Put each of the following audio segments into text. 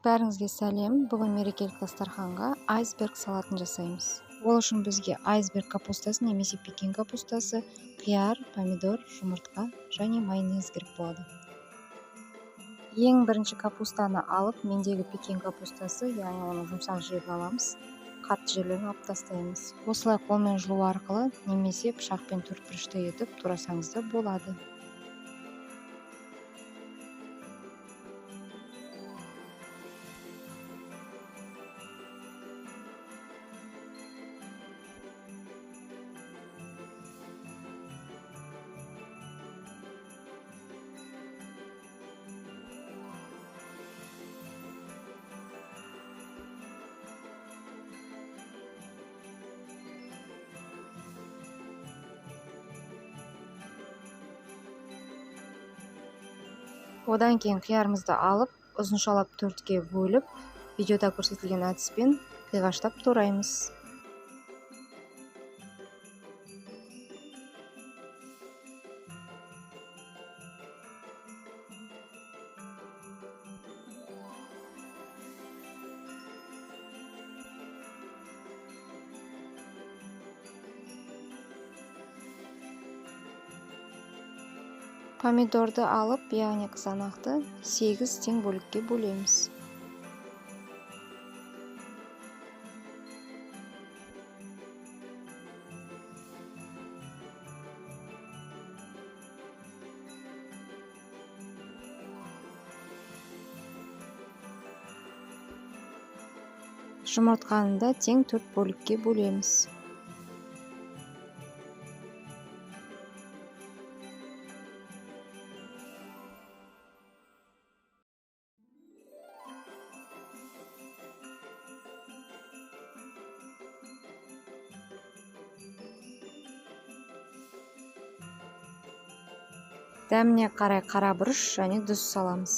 Бәріңізге сәлем. Бүгін мерекелік дастарханға айсберг салатын жасаймыз. Ол үшін бізге айсберг капустасы немесе пекин капустасы, қияр, помидор, жұмыртқа және майонез керек болады. Ең бірінші капустаны алып, мендегі пекин капустасы, яғни оны жұмсақ жеп аламыз. Қатты жерлерін алып тастаймыз. Осылай қолмен жуу арқылы немесе пышақпен төртбұрышты етіп турасаңыз да болады. Одан кейін қиярымызды алып, ұзыншалап төртке бөліп, видеода көрсетілген әдіспен қиғаштап тураймыз. Помидорды алып, яғни қызанақты 8 тең бөлікке бөлеміз. Жұмыртқаны да тең 4 бөлікке бөлеміз. Дәміне қарай қара бұрыш және тұз саламыз.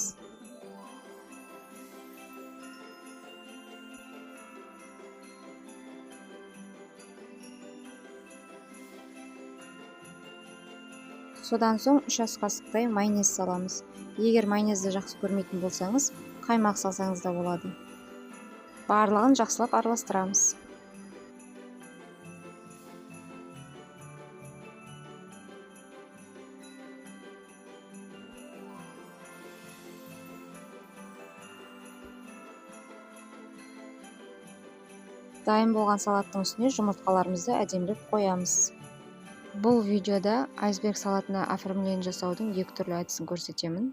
Содан соң 3 ас қасықтай майонез саламыз. Егер майонезді жақсы көрмейтін болсаңыз, қаймақ салсаңыз да болады. Барлығын жақсылап араластырамыз. Дайын болған салаттың үстіне жұмыртқаларымызды әдемілеп қоямыз. Бұл видеода айсберг салатына оформление жасаудың 2 түрлі әдісін көрсетемін.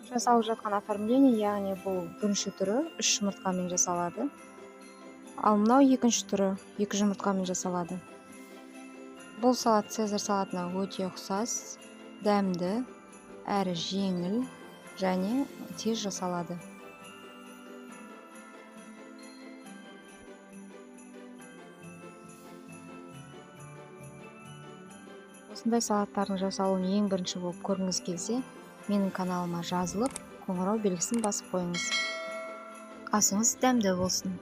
Жасалып жатқан оформление, яғни бұл бірінші түрі 3 жұмыртқамен жасалады. Ал мынау екінші түрі 2 жұмыртқамен жасалады. Бұл салат цезарь салатына өте ұқсас, дәмді, әрі жеңіл және тез жасалады. Осындай салаттардың жасалуын ең бірінші болып көргіңіз келсе, менің каналыма жазылып, қоңырау белгісін басып қойыңыз. Асыңыз дәмді болсын.